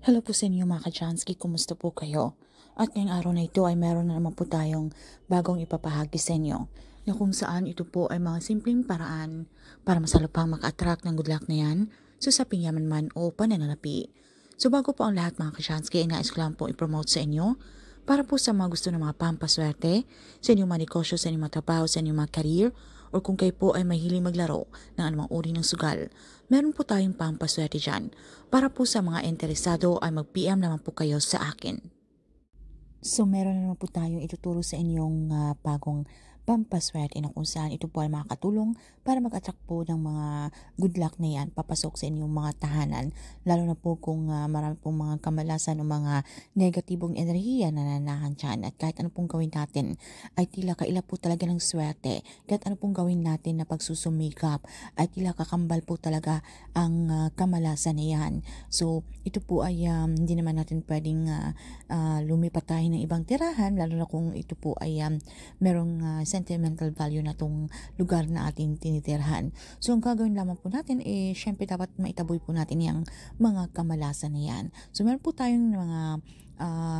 Hello po sa inyo mga ka-Chansky, kumusta po kayo? At ngayong araw na ito ay meron na naman po tayong bagong ipapahagi sa inyo na kung saan ito po ay mga simpleng paraan para masalupang maka-attract ng good luck na yan sa usaping yaman man o pananalapi. So bago po ang lahat mga ka-Chansky, ay nais ko lang po i-promote sa inyo para po sa mga gusto ng mga pampaswerte, sa inyong mga negosyo, sa inyong mga trabaho, sa inyong mga career, o kung kayo po ay mahiling maglaro ng anumang uri ng sugal, meron po tayong pampaswerte dyan. Para po sa mga interesado ay mag-PM naman po kayo sa akin. So meron na naman po tayong ituturo sa inyong bagong pampaswerte na kung saan ito po ay makakatulong para mag-attract po ng mga good luck na yan papasok sa inyong mga tahanan. Lalo na po kung marami pong mga kamalasan o mga negatibong enerhiya na nananahan dyan. At kahit ano pong gawin natin ay tila kaila po talaga ng swerte. Kahit ano pong gawin natin na pagsusumikap ay tila kakambal po talaga ang kamalasan na yan. So ito po ay hindi naman natin pwedeng lumipat tayo ng ibang tirahan, lalo na kung ito po ay merong sentimental value na tong lugar na ating tinitirhan. So ang gagawin lamang po natin syempre dapat maitaboy po natin yung mga kamalasan na yan. So meron po tayong mga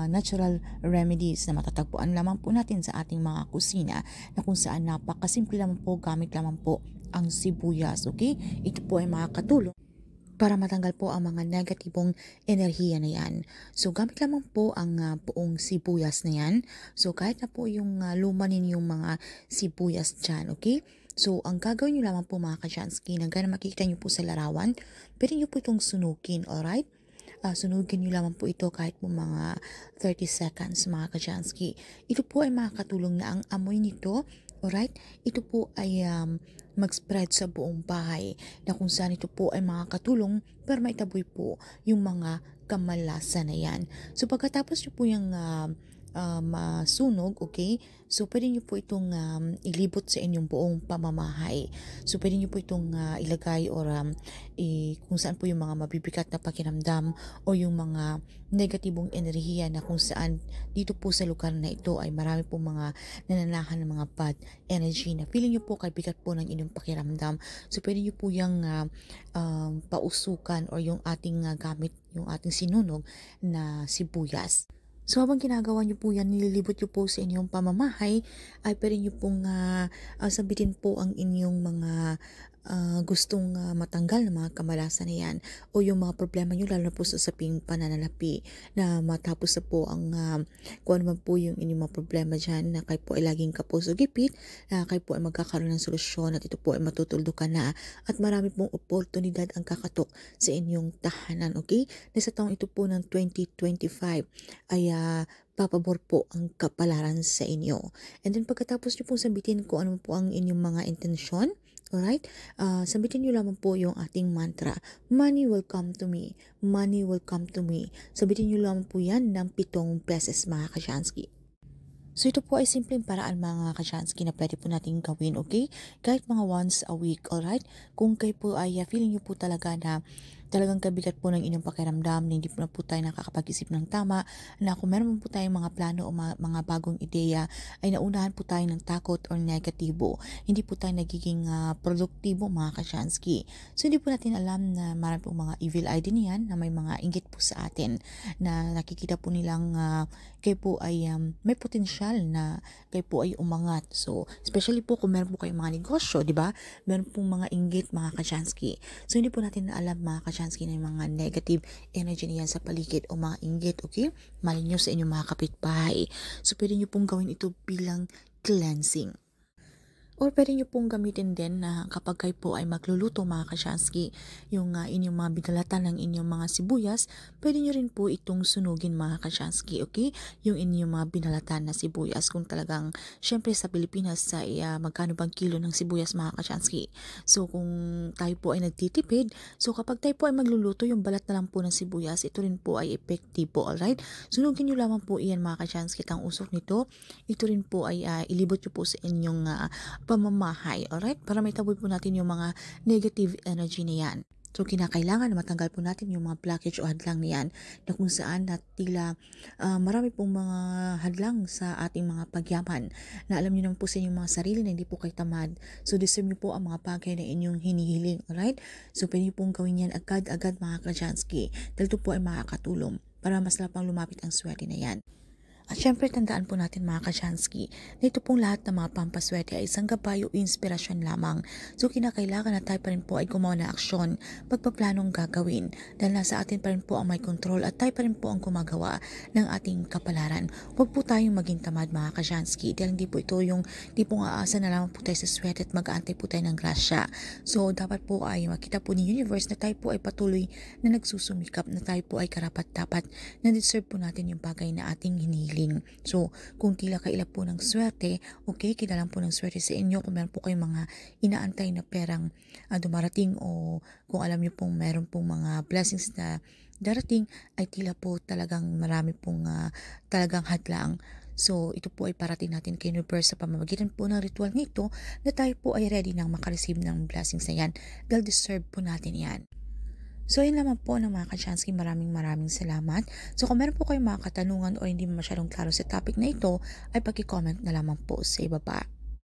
natural remedies na matatagpuan lamang po natin sa ating mga kusina na kung saan napakasimple lamang po, gamit lamang po ang sibuyas, okay? Ito po ay makakatulong para matanggal po ang mga negatibong enerhiya na yan. So, gamit lamang po ang buong sibuyas na yan. So, kahit na po yung luma ninyong mga sibuyas dyan, okay? So, ang gagawin nyo lamang po mga ka-Chansky, na gana makikita nyo po sa larawan, pwede nyo po itong sunugin, alright? Sunugin nyo lamang po ito kahit po mga 30 seconds mga ka-Chansky. Ito po ay makakatulong na ang amoy nito, alright? Ito po ay mag-spread sa buong bahay na kung saan ito po ay makakatulong para maitaboy po yung mga kamalasan na yan. So pagkatapos nyo po yung masunog, okay? So pwede nyo po itong ilibot sa inyong buong pamamahay. So pwede nyo po itong ilagay or kung saan po yung mga mabibigat na pakiramdam o yung mga negatibong enerhiya na kung saan dito po sa lugar na ito ay marami po mga nananahan ng mga bad energy na feeling nyo po kay bigat po ng inyong pakiramdam. So pwede nyo po yung pausukan or yung ating gamit, yung ating sinunog na sibuyas. So habang ginagawa nyo po yan, nililibot nyo po sa inyong pamamahay, ay pwede nyo pong sabitin po ang inyong mga gustong matanggal ng mga kamalasan na yan o yung mga problema nyo, lalo na po sa usaping pananalapi, na matapos na po ang kung ano man po yung inyong mga problema dyan, na kayo po ay laging kapuso gipit, na kayo po ay magkakaroon ng solusyon at ito po ay matutuldukan na at marami pong oportunidad ang kakatok sa inyong tahanan, okay? Na sa taong ito po ng 2025 ay papabor po ang kapalaran sa inyo. And then pagkatapos nyo pong sabitin kung ano po ang inyong mga intensyon, alright? Sabitin nyo lamang po yung ating mantra. Money will come to me. Money will come to me. Sabitin nyo lamang po yan ng 7 beses mga ka-Chansky. So ito po ay simpleng paraan mga ka-Chansky na pwede po natin gawin, okay? Kahit mga once a week, alright? Kung kayo po ay feeling nyo po talaga na talagang kabigat po ng inyong pakiramdam, na hindi po na po tayo nakakapag-isip ng tama, na kung meron po tayong mga plano o mga bagong ideya, ay naunahan po tayo ng takot or negatibo. Hindi po tayo nagiging produktibo mga ka-Chansky. So hindi po natin alam na marami pong mga evil eye din yan, na may mga inggit po sa atin, na nakikita po nilang kayo po ay may potensyal na kayo po ay umangat. So, especially po kung meron po kayong mga negosyo, di ba? Meron pong mga inggit mga ka-Chansky. So, hindi po natin alam mga ka-Chansky na yung mga negative energy niyan sa paligid o mga inggit, okay? Mali nyo sa inyong mga kapitbahay. So, pwede nyo pong gawin ito bilang cleansing. Or pwede nyo pong gamitin din na kapag kayo po ay magluluto mga ka-Chansky, yung inyong mga binalatan ng inyong mga sibuyas, pwede nyo rin po itong sunugin mga ka-Chansky, okay? Yung inyong mga binalatan na sibuyas, kung talagang, syempre sa Pilipinas, sa magkano bang kilo ng sibuyas mga ka-Chansky. So kung tayo po ay nagtitipid, so kapag tayo po ay magluluto, yung balat na lang po ng sibuyas, ito rin po ay epektibo, alright? Sunugin nyo lamang po iyan mga ka-Chansky, ang usok nito, ito rin po ay ilibot nyo po sa inyong pamamahay, alright? Para may taboy po natin yung mga negative energy na yan. So, kinakailangan na matanggal po natin yung mga blockage o hadlang na yan na kung saan na tila marami pong mga hadlang sa ating mga pagyaman na alam niyo naman po sa inyong mga sarili na hindi po kayo tamad. So, deserve niyo po ang mga bagay na inyong hinihiling. Alright? So, pwede niyo pong gawin yan agad-agad mga Kajansky dahil ito po ay makakatulong para mas lapang lumapit ang swerte na yan. At syempre tandaan po natin mga Kachansky na ito pong lahat ng mga pampaswerte ay isang gabay o inspirasyon lamang. So kinakailangan na tayo pa rin po ay gumawa ng aksyon, pagpaplanong gagawin dahil nasa atin pa rin po ang may control at tayo pa rin po ang gumagawa ng ating kapalaran. Huwag po tayong maging tamad mga Kachansky dahil hindi po ito yung di po aasa na lamang po tayo sa swerte at mag-aantay po tayo ng grasya. So dapat po ay makita po ni universe na tayo po ay patuloy na nagsusumikap, na tayo po ay karapat-dapat na deserve po natin yung bagay na ating hinihiling. So, kung tila kaila po ng swerte, okay, kailangan po ng swerte sa inyo. Kung meron po kayong mga inaantay na perang dumarating o kung alam niyo pong meron pong mga blessings na darating, ay tila po talagang marami pong talagang hadlang. So, ito po ay parating natin kay universe sa pamamagitan po ng ritual nito na tayo po ay ready nang makareceive ng blessings na yan dahil deserve po natin yan. So, yun naman po ng mga Kachansky. Maraming salamat. So, kung meron po kayong mga katanungan o hindi masyadong klaro sa topic na ito, ay pag-comment na lamang po sa ibaba.